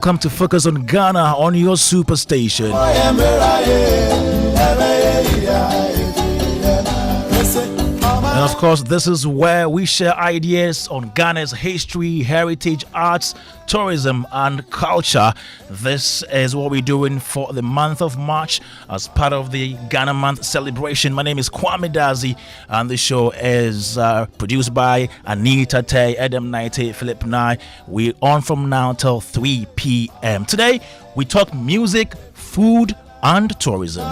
Come to Focus on Ghana on your superstation. And of course, this is where we share ideas on Ghana's history, heritage, arts, tourism, and culture. This is what we're doing for the month of March as part of the Ghana Month celebration. My name is Kwame Dadzie, and the show is produced by Anita Tay, Adam Naite, Philip Nye. We're on from now till 3 p.m. Today, we talk music, food, and tourism.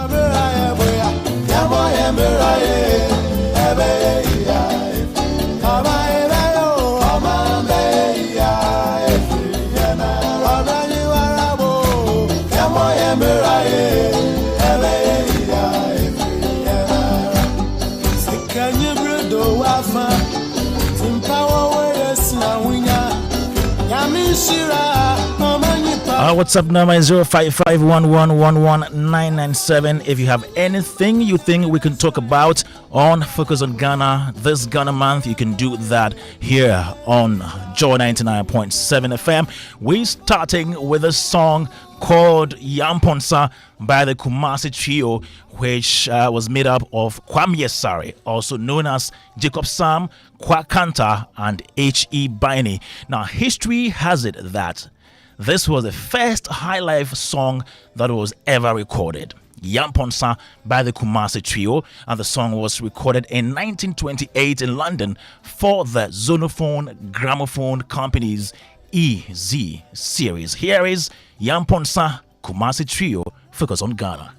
Our WhatsApp number is 0551111997. If you have anything you think we can talk about on Focus on Ghana this Ghana month, you can do that here on Joy 99.7 FM. We're starting with a song called Yamponsa by the Kumasi Trio, which was made up of Kwame Dadzie, also known as Jacob Sam, Kwakanta, and H.E. Baini. Now, history has it that this was the first high life song that was ever recorded. Yamponsa by the Kumasi Trio, and the song was recorded in 1928 in London for the Zonophone Gramophone Company's EZ series. Here is Yamponsa Kumasi Trio, Focus on Ghana.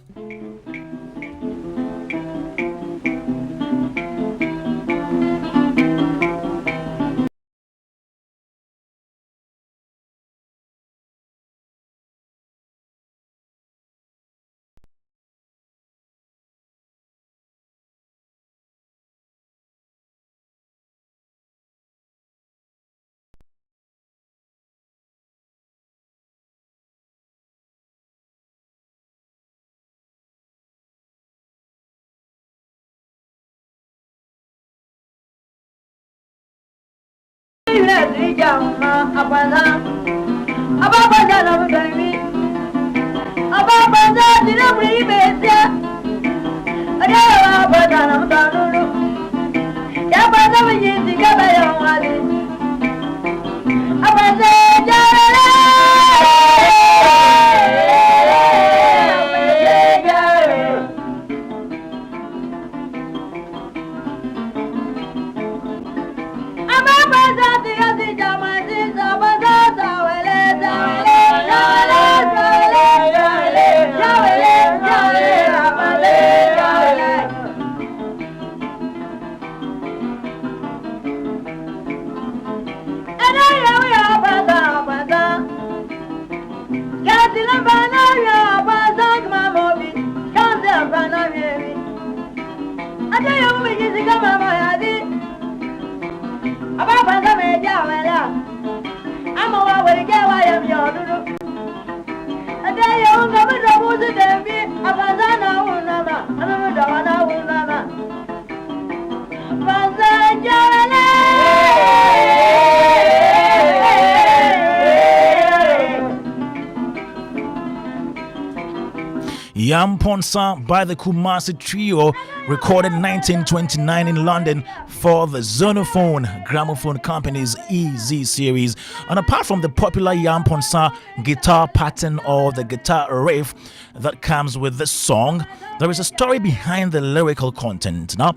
Yamponsa by the Kumasi Trio, recorded 1929 in London for the Zonophone Gramophone Company's EZ series. And apart from the popular Yamponsa guitar pattern or the guitar riff that comes with this song, there is a story behind the lyrical content. Now,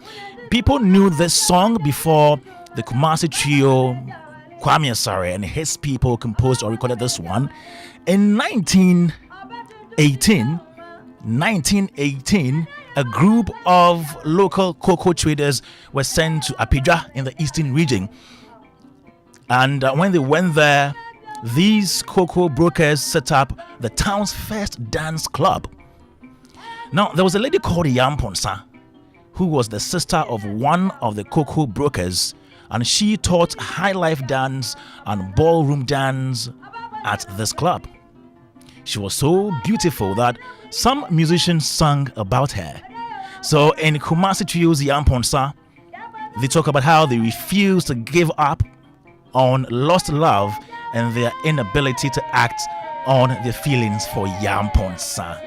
people knew this song before the Kumasi Trio, Kwame Dadzie and his people composed or recorded this one. In 1918, a group of local cocoa traders were sent to Apidja in the eastern region. And when they went there, these cocoa brokers set up the town's first dance club. Now, there was a lady called Yamponsa, who was the sister of one of the cocoa brokers, and she taught high life dance and ballroom dance at this club. She was so beautiful that some musicians sang about her. So in Kumasi Trio's Yamponsa, they talk about how they refused to give up on lost love and their inability to act on their feelings for Yamponsa.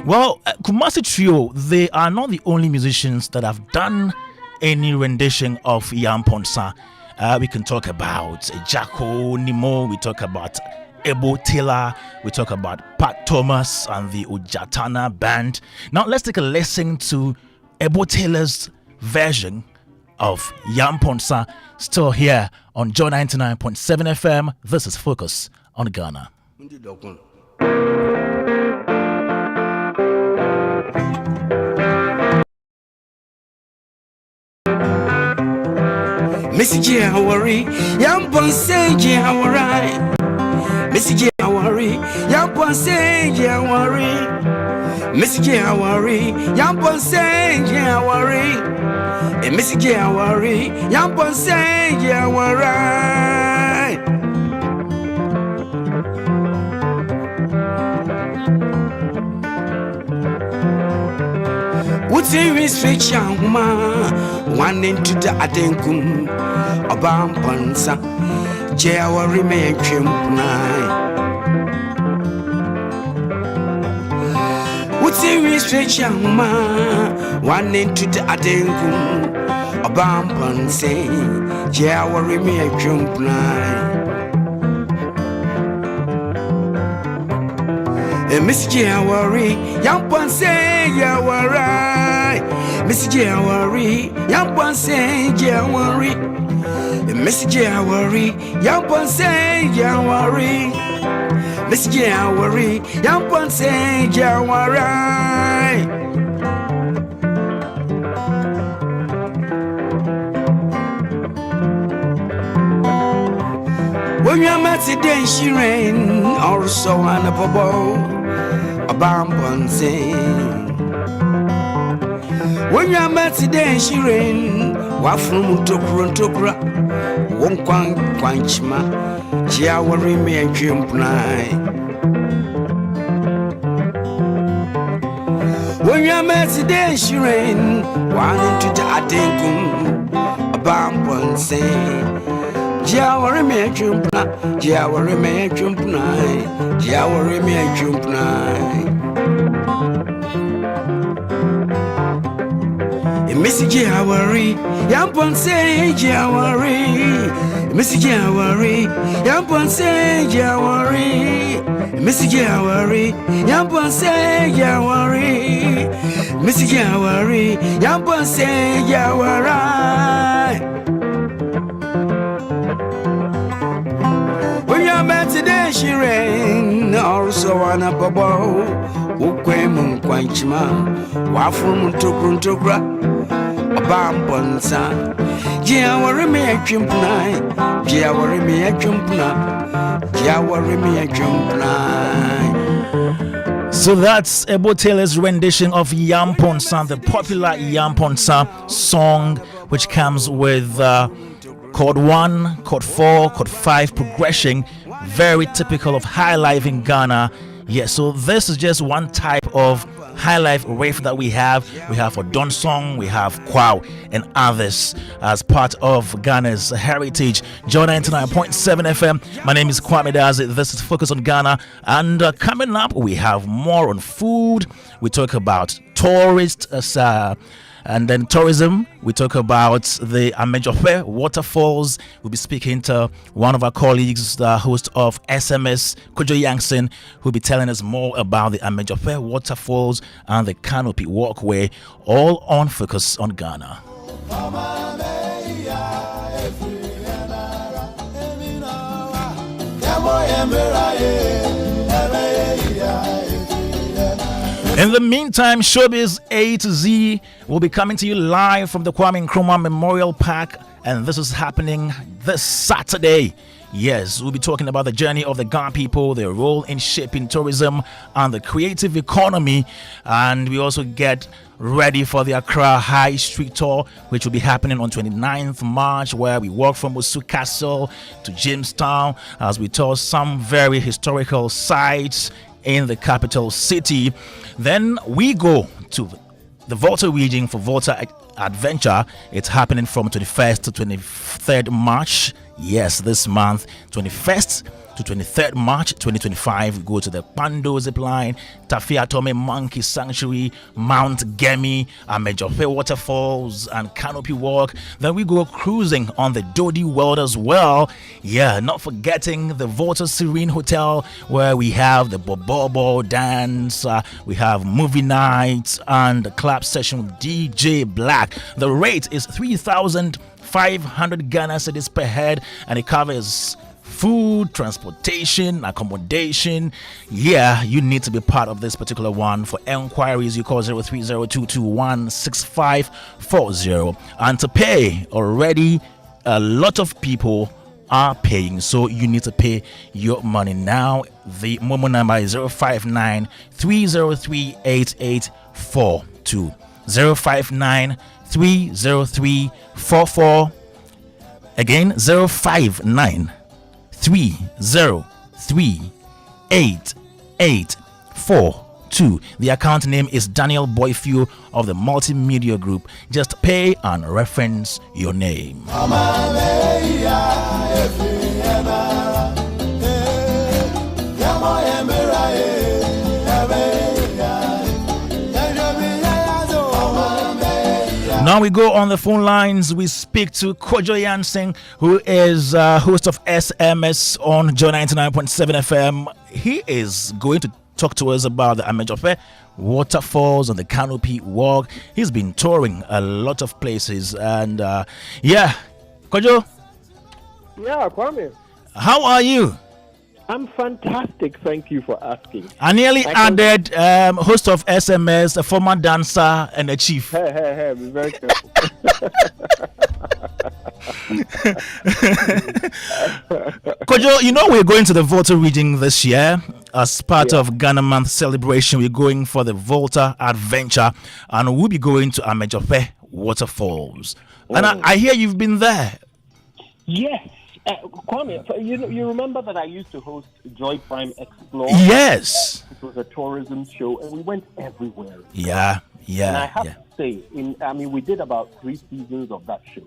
Well, Kumasi Trio, they are not the only musicians that have done any rendition of Yamponsa. We can talk about Jacko Nimo, we talk about Ebo Taylor, we talk about Pat Thomas and the Ujatana band. Now let's take a listen to Ebo Taylor's version of Yamponsa, still here on Joy 99.7 FM. This is Focus on Ghana. Missy J. Howari, Yamponsa J. Hawarai. Missy J. Howari, Yamponsa J. Howari. Missy J. Howari, Yamponsa J. Howari. And Missy J. Howari, Yamponsa J. Hawarai. What's in this fiction, one into the Adenkum, a bampansa, Jawa remain chimpnai. What's in this fiction, one into the Adenkum, a bampansa, Jawa remain chimpnai. Miss Jawari, Yamponsa Jawari. Miss Jawari, Yamponsa Jawari. Miss Jawari, Yamponsa Jawari. Miss Jawari, Yamponsa Jawari. When you're met today, she rain, also on a bubble. Bamponsa. When you met today, she rain. Wafrum tokra, won't quanchma. Jawari me and Jimpnai. When you met today, she rain. One into the Adenkum. Bamponsa. Jawari me and Jimpna. Jawari me and Jimpnai. Jawari me and Jimpnai. Missy Jawari, Yamponsa Jawari. Missy Jawari, Yamponsa Jawari. Missy Jawari, Yamponsa Jawari. Missy Jawari, Yamponsa Jawari. When you're met today, she rain, also on a bubble. Ukwem Quanchma, Wafrum Tokra, a bamponsa. Jawari me a jumpnai, Jawari me a jumpna, Jawari me a jumpnai. So that's Ebo Taylor's rendition of Yamponsa, the popular Yamponsa song, which comes with chord 1, chord 4, chord 5 progression, very typical of high life in Ghana. Yeah, so this is just one type of high life riff that we have. We have for Don Song, we have Kwao, and others as part of Ghana's heritage. Joy 99.7 FM. My name is Kwame Dadzie. This is Focus on Ghana. And coming up, we have more on food. We talk about tourists, and then tourism. We talk about the Amejope waterfalls. We'll be speaking to one of our colleagues, the host of SMS, Kojo Yankson, who'll be telling us more about the Amejope waterfalls and the Canopy Walkway, all on Focus on Ghana. In the meantime, Showbiz A to Z will be coming to you live from the Kwame Nkrumah Memorial Park, and this is happening this Saturday. Yes, we'll be talking about the journey of the Ghana people, their role in shaping tourism and the creative economy, and we also get ready for the Accra High Street Tour, which will be happening on 29th March, where we walk from Osu Castle to Jamestown as we tour some very historical sites in the capital city. Then we go to the Volta region for Volta Adventure. It's happening from 21st to 23rd March Yes, this month, 21st to 23rd March 2025, we go to the Pando Zip Line, Tafia Tome Monkey Sanctuary, Mount Gemi, Amejope Waterfalls, and Canopy Walk. Then we go cruising on the Dodi World as well. Yeah, not forgetting the Volta Serene Hotel, where we have the Bobobo dance, we have movie nights, and the club session with DJ Black. The rate is 3,500 Ghana cedis per head, and it covers food, transportation, accommodation. Yeah, you need to be part of this particular one. For enquiries, you call 03022216540. And to pay, already a lot of people are paying, so you need to pay your money now. The Momo number is 059 303 8842. 059 303 44. Again, 059 3038842. The account name is Daniel Boyfew of the Multimedia Group. Just pay and reference your name. Now we go on the phone lines. We speak to Kojo Yansing, who is host of SMS on Joy 99.7 FM. He is going to talk to us about the Amejope waterfalls and the Canopy Walk. He's been touring a lot of places. And yeah, Kojo. Yeah, Kwame. How are you? I'm fantastic. Thank you for asking. I nearly added host of SMS, a former dancer, and a chief. Hey, be very careful. Kojo, you know we're going to the Volta region this year as part of Ghana Month celebration. We're going for the Volta Adventure, and we'll be going to Amejope Waterfalls. And I hear you've been there. Yes. Kwame, you remember that I used to host Joy Prime Explore? Yes. It was a tourism show, and we went everywhere. Yeah. And I have to say, we did about 3 seasons of that show.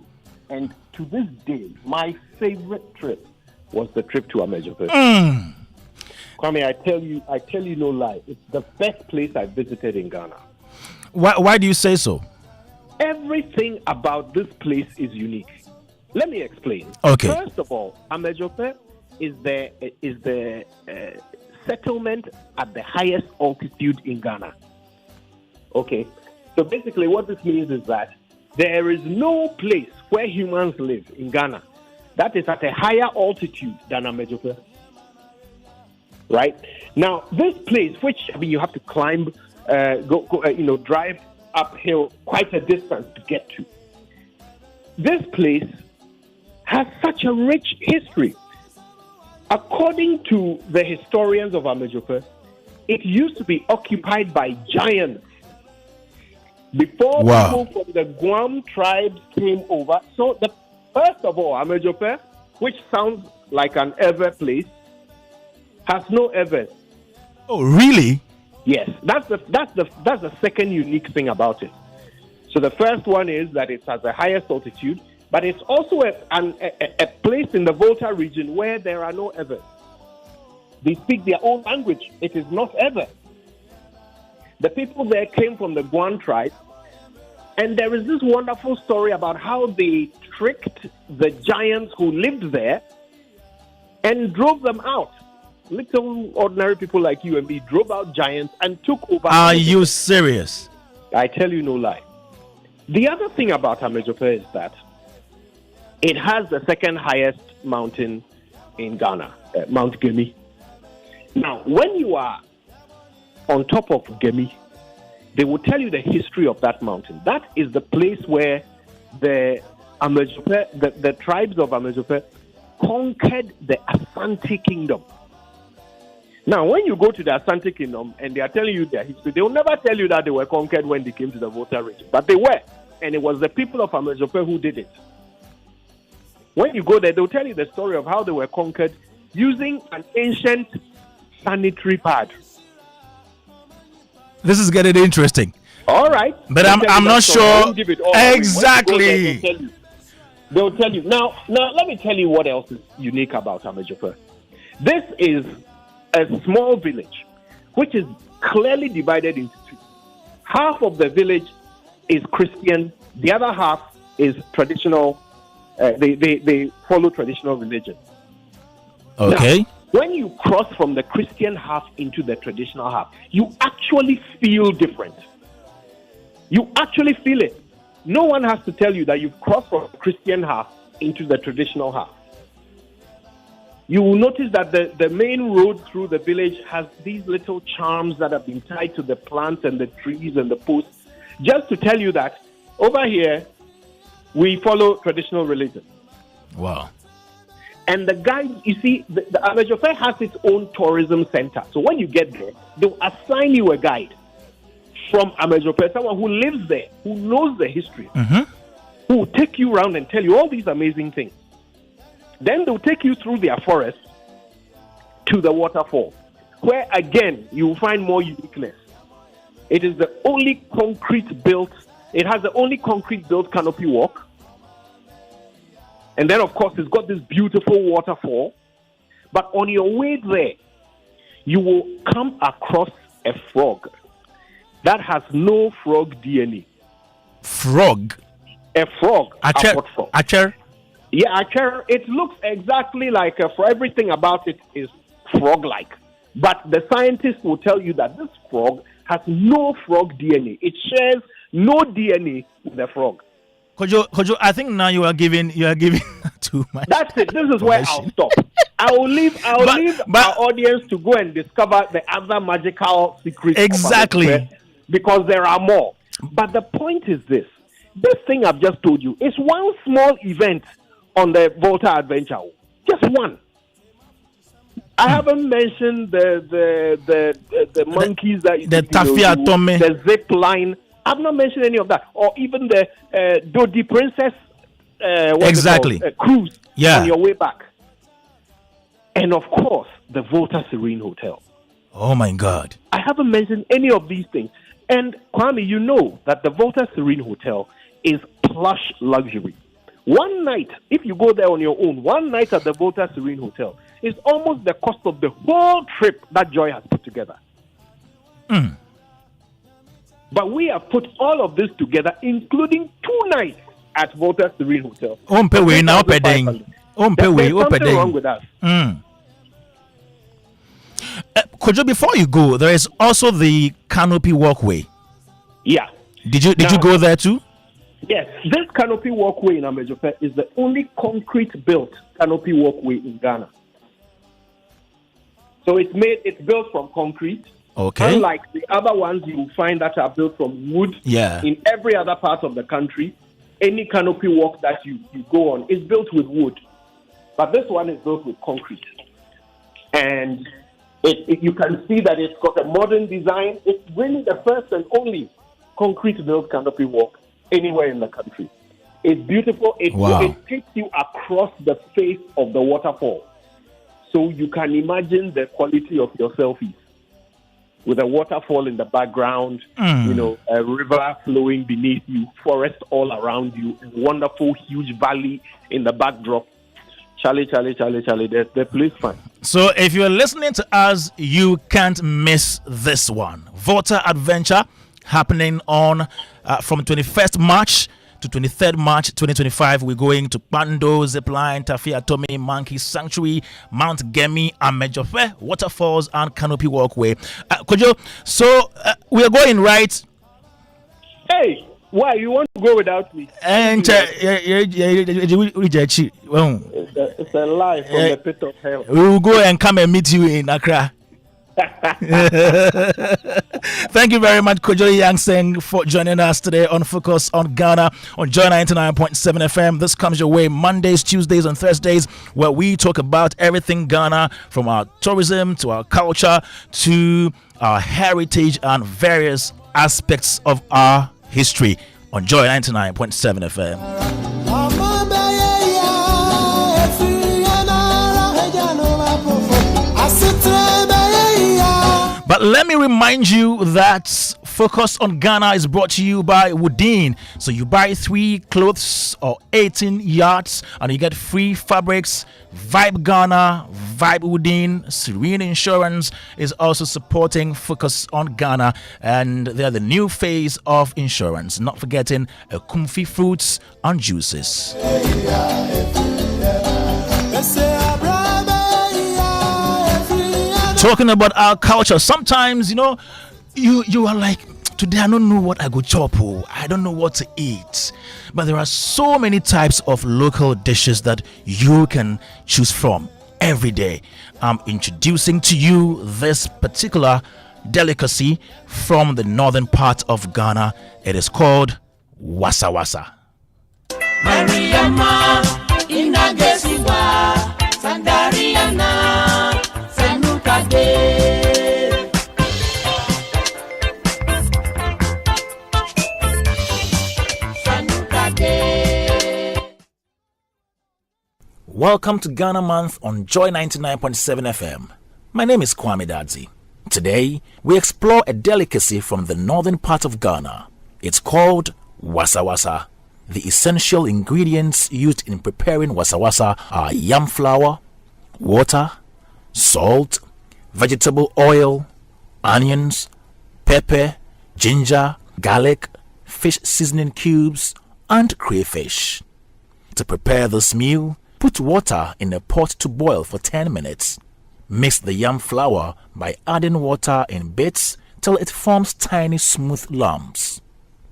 And to this day, my favorite trip was the trip to Amejope. Kwame, I tell you no lie. It's the best place I visited in Ghana. Why do you say so? Everything about this place is unique. Let me explain. Okay. First of all, Amejope is the settlement at the highest altitude in Ghana. Okay. So basically what this means is that there is no place where humans live in Ghana that is at a higher altitude than Amejope. Right? Now, this place, which you have to climb, drive uphill quite a distance to get to. This place has such a rich history. According to the historians of Amejope, it used to be occupied by giants before people from the Guam tribes came over. So, first of all, Amejope, which sounds like an ever place, has no evers. Oh, really? Yes, that's the second unique thing about it. So the first one is that it has the highest altitude, but it's also a place in the Volta region where there are no evers. They speak their own language. It is not ever. The people there came from the Guan tribe, and there is this wonderful story about how they tricked the giants who lived there and drove them out. Little ordinary people like you and me drove out giants and took over. Are you serious? I tell you no lie. The other thing about Amejope is that it has the second highest mountain in Ghana, Mount Gemi. Now, when you are on top of Gemi, they will tell you the history of that mountain. That is the place where the tribes of Amejope conquered the Asante Kingdom. Now, when you go to the Asante Kingdom and they are telling you their history, they will never tell you that they were conquered when they came to the Volta region. But they were. And it was the people of Amejope who did it. When you go there, they'll tell you the story of how they were conquered using an ancient sanitary pad. This is getting interesting. All right. But I'm not sure. Exactly. They'll tell you. Now, let me tell you what else is unique about Amejope. This is a small village, which is clearly divided into two. Half of the village is Christian. The other half is traditional. They follow traditional religion. Okay. Now, when you cross from the Christian half into the traditional half, you actually feel different. You actually feel it. No one has to tell you that you've crossed from the Christian half into the traditional half. You will notice that the main road through the village has these little charms that have been tied to the plants and the trees and the posts, just to tell you that over here, we follow traditional religion. Wow. And the guide, you see, the Amejope has its own tourism center. So when you get there, they'll assign you a guide from Amejope, someone who lives there, who knows the history, who will take you around and tell you all these amazing things. Then they'll take you through their forest to the waterfall, where again you will find more uniqueness. It is the only it has the only concrete built canopy walk. And then, of course, it's got this beautiful waterfall. But on your way there, you will come across a frog that has no frog DNA. Frog? A frog. A frog. Yeah, it looks exactly like for everything about it is frog-like. But the scientists will tell you that this frog has no frog DNA. It shares no DNA with the frog. Kojo, I think now you are giving too much. That's it. This is where I'll stop. I will leave our audience to go and discover the other magical secrets. Exactly. Because there are more. But the point is this. This thing I've just told you is one small event on the Volta Adventure. Just one. I haven't mentioned the monkeys the zip line. I've not mentioned any of that, or even the Dodi Princess cruise on your way back, and of course the Volta Serene Hotel. Oh my God! I haven't mentioned any of these things. And Kwame, you know that the Volta Serene Hotel is plush luxury. One night, if you go there on your own, one night at the Volta Serene Hotel is almost the cost of the whole trip that Joy has put together. But we have put all of this together, including 2 nights at Volta Serene Hotel. There's something wrong with us. Kojo, before you go, there is also the canopy walkway. Yeah. Did you go there too? Yes. This canopy walkway in Amejope is the only concrete-built canopy walkway in Ghana. So it's built from concrete. Okay. Unlike the other ones you will find that are built from wood. Yeah. In every other part of the country, any canopy walk that you go on is built with wood. But this one is built with concrete. And you can see that it's got a modern design. It's really the first and only concrete-built canopy walk anywhere in the country. It's beautiful. It takes you across the face of the waterfall. So you can imagine the quality of your selfies. With a waterfall in the background, a river flowing beneath you, forest all around you, a wonderful, huge valley in the backdrop. Charlie, the place fine. So if you're listening to us, you can't miss this one. Volta Adventure happening on from 21st March to 23rd March 2025. We're going to Pando, Zipline, Tafi Atome, Monkey Sanctuary, Mount Gemi, Amejope, Waterfalls, and Canopy Walkway. Kojo, so we are going right. Hey, why you want to go without me? And it's a lie from the pit of hell. We will go and come and meet you in Accra. Thank you very much, Kojo Yangseng, for joining us today on Focus on Ghana on Joy 99.7 FM. This comes your way Mondays, Tuesdays, and Thursdays, where we talk about everything Ghana, from our tourism to our culture to our heritage and various aspects of our history on Joy 99.7 FM. But let me remind you that Focus on Ghana is brought to you by Woodin. So you buy 3 clothes or 18 yards and you get free fabrics. Vibe Ghana, Vibe Woodin, Serene Insurance is also supporting Focus on Ghana, and they are the new phase of insurance. Not forgetting comfy fruits and juices. Talking about our culture, sometimes you are like, today I don't know what I go chop, I don't know what to eat. But there are so many types of local dishes that you can choose from every day. I'm introducing to you this particular delicacy from the northern part of Ghana. It is called wasa wasa. Mariama, Inagesiwa, Sandariana, Sanukade. Welcome to Ghana Month on Joy 99.7 FM. My name is Kwame Dadzie. Today, we explore a delicacy from the northern part of Ghana. It's called wasa wasa. The essential ingredients used in preparing wasa wasa are yam flour, water, salt, vegetable oil, onions, pepper, ginger, garlic, fish seasoning cubes, and crayfish. To prepare this meal, put water in a pot to boil for 10 minutes. Mix the yam flour by adding water in bits till it forms tiny smooth lumps.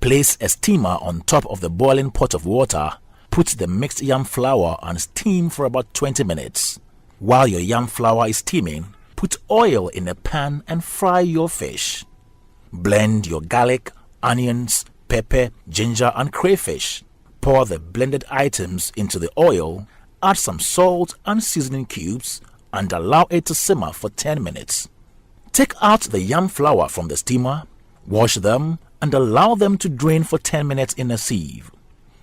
Place a steamer on top of the boiling pot of water. Put the mixed yam flour and steam for about 20 minutes. While your yam flour is steaming, put oil in a pan and fry your fish. Blend your garlic, onions, pepper, ginger, and crayfish. Pour the blended items into the oil. Add some salt and seasoning cubes and allow it to simmer for 10 minutes. Take out the yam flour from the steamer, wash them, and allow them to drain for 10 minutes in a sieve.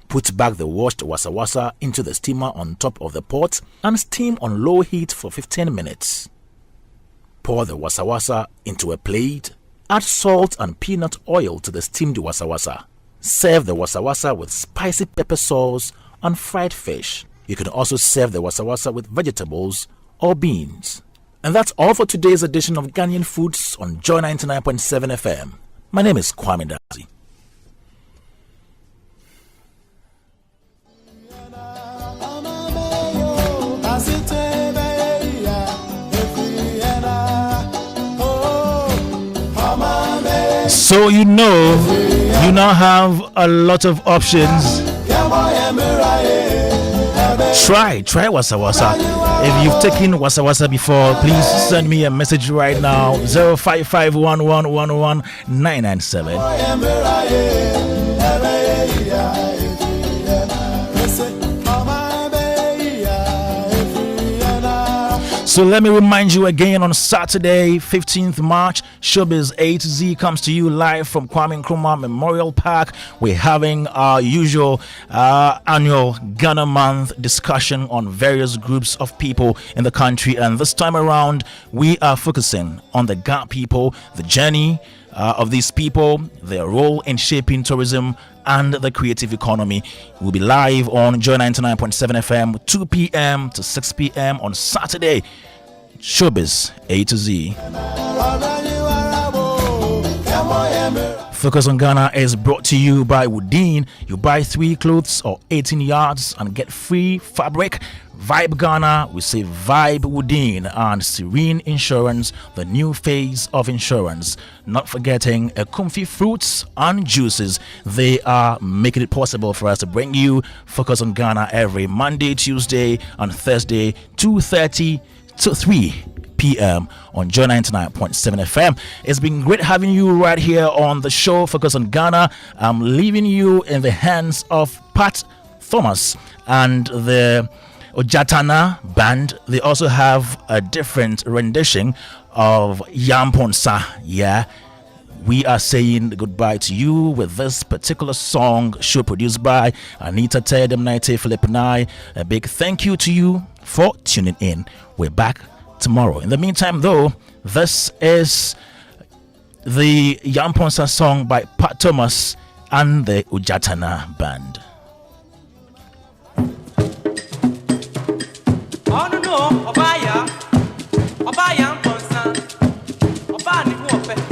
Put back the washed wasa wasa into the steamer on top of the pot and steam on low heat for 15 minutes. Pour the wasa wasa into a plate. Add salt and peanut oil to the steamed wasa wasa. Serve the wasa wasa with spicy pepper sauce and fried fish. You can also serve the wasa wasa with vegetables or beans. And that's all for today's edition of Ghanaian Foods on Joy 99.7 FM. My name is Kwame Dadzie. So you now have a lot of options. Try wasa wasa. If you've taken wasa wasa before, please send me a message right now. 0511-111-997. So let me remind you again, on Saturday, 15th March, Showbiz A to Z comes to you live from Kwame Nkrumah Memorial Park. We're having our usual annual Ghana Month discussion on various groups of people in the country. And this time around, we are focusing on the Ga people, the journey of these people, their role in shaping tourism and the creative economy. We'll be live on Joy 99.7 FM, 2 p.m. to 6 p.m. on Saturday. Showbiz A to Z. Focus on Ghana is brought to you by Woodin. You buy 3 clothes or 18 yards and get free fabric. Vibe Ghana, we say Vibe Woodin, and Serene Insurance, the new phase of insurance. Not forgetting comfy fruits and juices. They are making it possible for us to bring you Focus on Ghana every Monday, Tuesday, and Thursday, 2:30 to 3 p.m. on Joy 99.7 FM. It's been great having you right here on the show, Focus on Ghana. I'm leaving you in the hands of Pat Thomas and the Ojatana band. They also have a different rendition of Yamponsa. Yeah, we are saying goodbye to you with this particular song, show produced by Anita Tedem Naite Philip Nye. A big thank you to you for tuning in. We're back tomorrow. In the meantime, though, this is the Yamponsa song by Pat Thomas and the Ujatana Band. Oh no, Obaya Yamponsa, Obani Wope.